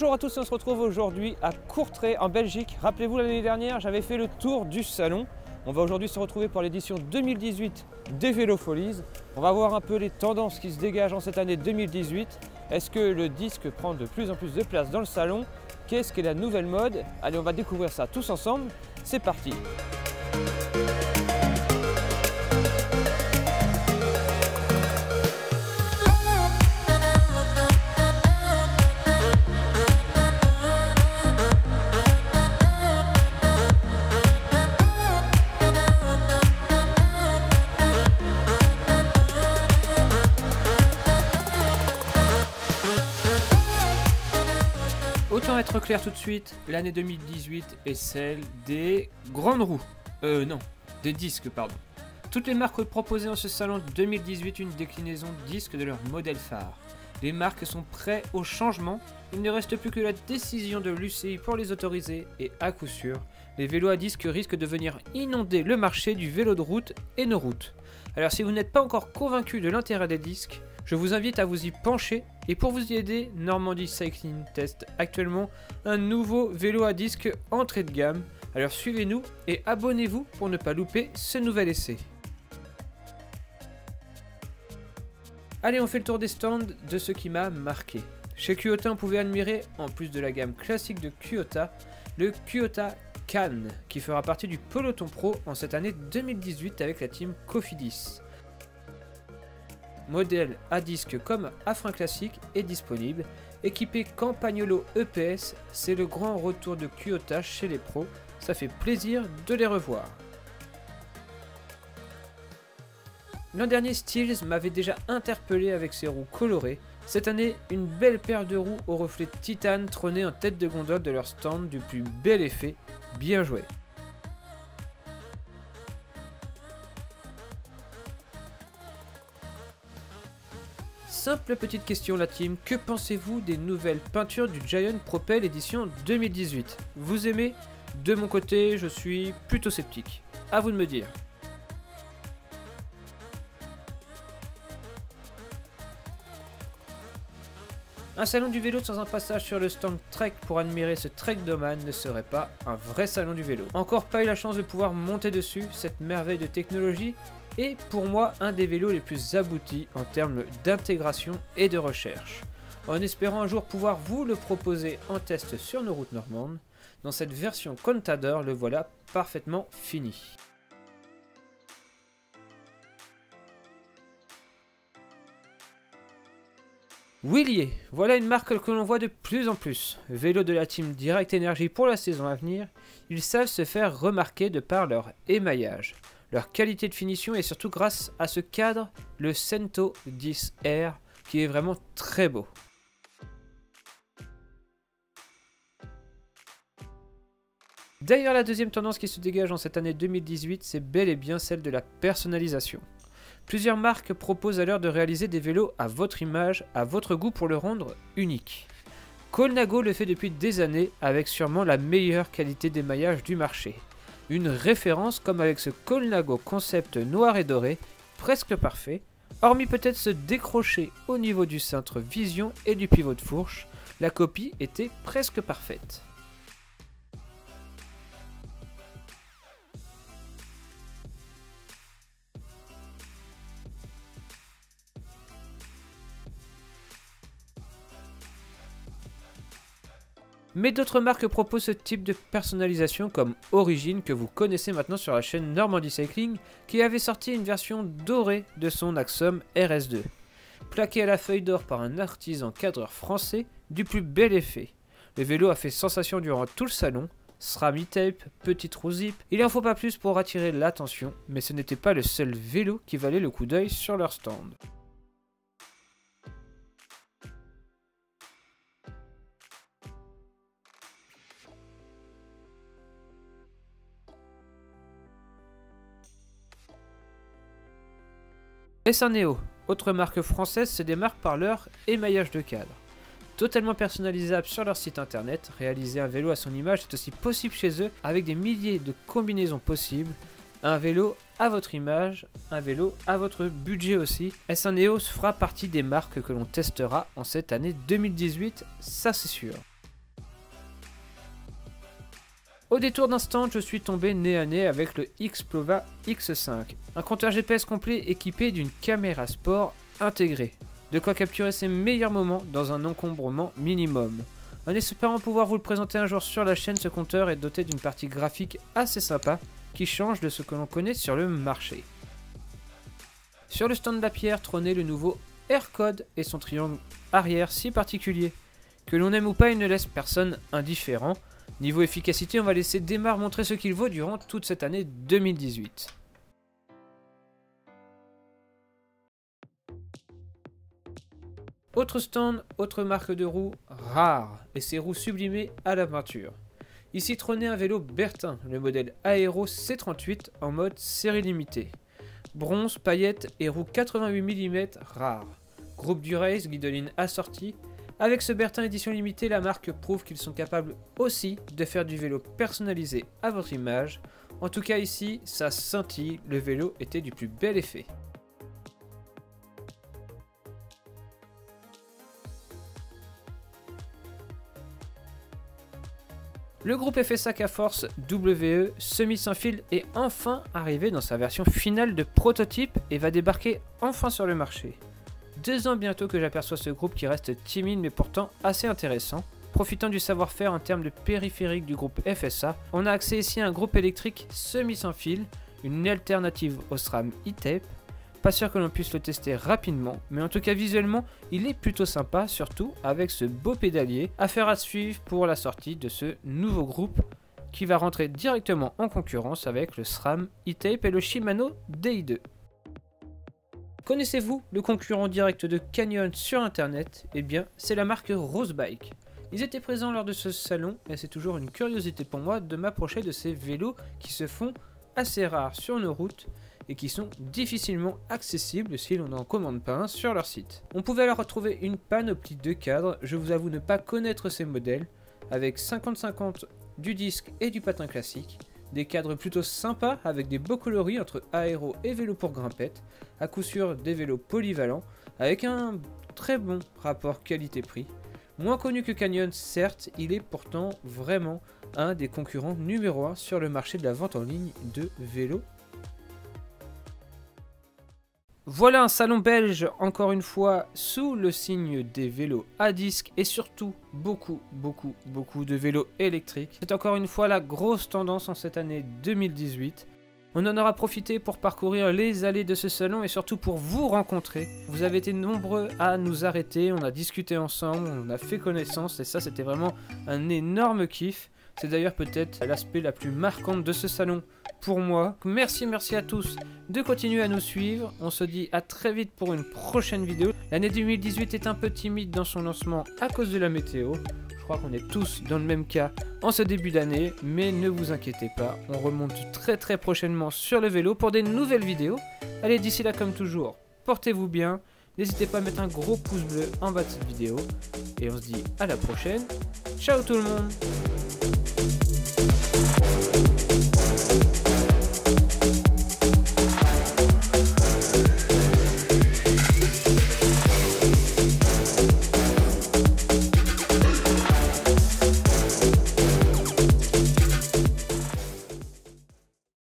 Bonjour à tous, on se retrouve aujourd'hui à Courtrai en Belgique. Rappelez-vous, l'année dernière, j'avais fait le tour du salon. On va aujourd'hui se retrouver pour l'édition 2018 des Vélofolies. On va voir un peu les tendances qui se dégagent en cette année 2018. Est-ce que le disque prend de plus en plus de place dans le salon? Qu'est-ce qu'est la nouvelle mode? Allez, on va découvrir ça tous ensemble. C'est parti! Autant être clair tout de suite, l'année 2018 est celle des grandes roues. Non, des disques, pardon. Toutes les marques proposées en ce salon 2018 une déclinaison disque de leur modèle phare. Les marques sont prêtes au changement, il ne reste plus que la décision de l'UCI pour les autoriser et à coup sûr, les vélos à disques risquent de venir inonder le marché du vélo de route et nos routes. Alors si vous n'êtes pas encore convaincu de l'intérêt des disques, je vous invite à vous y pencher et pour vous y aider, Normandie Cycling teste actuellement un nouveau vélo à disque entrée de gamme. Alors suivez-nous et abonnez-vous pour ne pas louper ce nouvel essai. Allez, on fait le tour des stands de ce qui m'a marqué. Chez Kyota, on pouvait admirer, en plus de la gamme classique de Kyota, le Kyota Can, qui fera partie du peloton pro en cette année 2018 avec la team Cofidis. Modèle à disque comme à frein classique est disponible. Équipé Campagnolo EPS, c'est le grand retour de Kyota chez les pros. Ça fait plaisir de les revoir. L'an dernier, Steels m'avait déjà interpellé avec ses roues colorées. Cette année, une belle paire de roues au reflet titane trônait en tête de gondole de leur stand du plus bel effet. Bien joué. Simple petite question la team, que pensez-vous des nouvelles peintures du Giant Propel édition 2018? Vous aimez? De mon côté, je suis plutôt sceptique. À vous de me dire. Un salon du vélo sans un passage sur le stand Trek pour admirer ce Trekdoman ne serait pas un vrai salon du vélo. Encore pas eu la chance de pouvoir monter dessus, cette merveille de technologie est pour moi un des vélos les plus aboutis en termes d'intégration et de recherche. En espérant un jour pouvoir vous le proposer en test sur nos routes normandes, dans cette version Contador, le voilà parfaitement fini. Willier, voilà une marque que l'on voit de plus en plus. Vélo de la team Direct Energy pour la saison à venir, ils savent se faire remarquer de par leur émaillage, leur qualité de finition et surtout grâce à ce cadre, le Cento 10R, qui est vraiment très beau. D'ailleurs, la deuxième tendance qui se dégage en cette année 2018, c'est bel et bien celle de la personnalisation. Plusieurs marques proposent à l'heure de réaliser des vélos à votre image, à votre goût pour le rendre unique. Colnago le fait depuis des années avec sûrement la meilleure qualité d'émaillage du marché. Une référence comme avec ce Colnago concept noir et doré, presque parfait, hormis peut-être se décrocher au niveau du cintre vision et du pivot de fourche, la copie était presque parfaite. Mais d'autres marques proposent ce type de personnalisation comme Origin que vous connaissez maintenant sur la chaîne Normandie Cycling qui avait sorti une version dorée de son Axom RS2. Plaqué à la feuille d'or par un artisan cadreur français du plus bel effet. Le vélo a fait sensation durant tout le salon, SRAM e-tape, petite roue zip, il en faut pas plus pour attirer l'attention, mais ce n'était pas le seul vélo qui valait le coup d'œil sur leur stand. S1 autre marque française, se démarque par leur émaillage de cadre. Totalement personnalisable sur leur site internet, réaliser un vélo à son image est aussi possible chez eux avec des milliers de combinaisons possibles. Un vélo à votre image, un vélo à votre budget aussi. S1 fera partie des marques que l'on testera en cette année 2018, ça c'est sûr. Au détour d'un stand, je suis tombé nez à nez avec le Xplova X5, un compteur GPS complet équipé d'une caméra sport intégrée, de quoi capturer ses meilleurs moments dans un encombrement minimum. En espérant pouvoir vous le présenter un jour sur la chaîne, ce compteur est doté d'une partie graphique assez sympa qui change de ce que l'on connaît sur le marché. Sur le stand de la pierre trônait le nouveau AirCode et son triangle arrière si particulier. Que l'on aime ou pas, il ne laisse personne indifférent. Niveau efficacité, on va laisser Démarre montrer ce qu'il vaut durant toute cette année 2018. Autre stand, autre marque de roues, Rare, et ses roues sublimées à la peinture. Ici trônait un vélo Bertin, le modèle Aero C38 en mode série limitée. Bronze, paillettes et roues 88 mm Rare. Groupe du race, guidoline assortie. Avec ce Bertin édition limitée, la marque prouve qu'ils sont capables aussi de faire du vélo personnalisé à votre image. En tout cas ici, ça scintille, le vélo était du plus bel effet. Le groupe FSA K-Force WE semi sans fil est enfin arrivé dans sa version finale de prototype et va débarquer enfin sur le marché. 2 ans bientôt que j'aperçois ce groupe qui reste timide mais pourtant assez intéressant. Profitant du savoir-faire en termes de périphérique du groupe FSA, on a accès ici à un groupe électrique semi sans fil, une alternative au SRAM e-tape. Pas sûr que l'on puisse le tester rapidement, mais en tout cas visuellement il est plutôt sympa, surtout avec ce beau pédalier. Affaire à suivre pour la sortie de ce nouveau groupe qui va rentrer directement en concurrence avec le SRAM e-tape et le Shimano DI2. Connaissez-vous le concurrent direct de Canyon sur internet? Eh bien, c'est la marque Rosebike. Ils étaient présents lors de ce salon et c'est toujours une curiosité pour moi de m'approcher de ces vélos qui se font assez rares sur nos routes et qui sont difficilement accessibles si l'on n'en commande pas un sur leur site. On pouvait alors retrouver une panoplie de cadres, je vous avoue ne pas connaître ces modèles, avec 50-50 du disque et du patin classique. Des cadres plutôt sympas avec des beaux coloris entre aéro et vélo pour grimpette, à coup sûr des vélos polyvalents avec un très bon rapport qualité-prix. Moins connu que Canyon, certes, il est pourtant vraiment un des concurrents numéro 1 sur le marché de la vente en ligne de vélos. Voilà un salon belge, encore une fois, sous le signe des vélos à disque et surtout beaucoup de vélos électriques. C'est encore une fois la grosse tendance en cette année 2018. On en aura profité pour parcourir les allées de ce salon et surtout pour vous rencontrer. Vous avez été nombreux à nous arrêter, on a discuté ensemble, on a fait connaissance et ça c'était vraiment un énorme kiff. C'est d'ailleurs peut-être l'aspect la plus marquante de ce salon pour moi. Merci à tous de continuer à nous suivre. On se dit à très vite pour une prochaine vidéo. L'année 2018 est un peu timide dans son lancement à cause de la météo. Je crois qu'on est tous dans le même cas en ce début d'année. Mais ne vous inquiétez pas, on remonte très prochainement sur le vélo pour des nouvelles vidéos. Allez, d'ici là comme toujours, portez-vous bien. N'hésitez pas à mettre un gros pouce bleu en bas de cette vidéo. Et on se dit à la prochaine. Ciao tout le monde!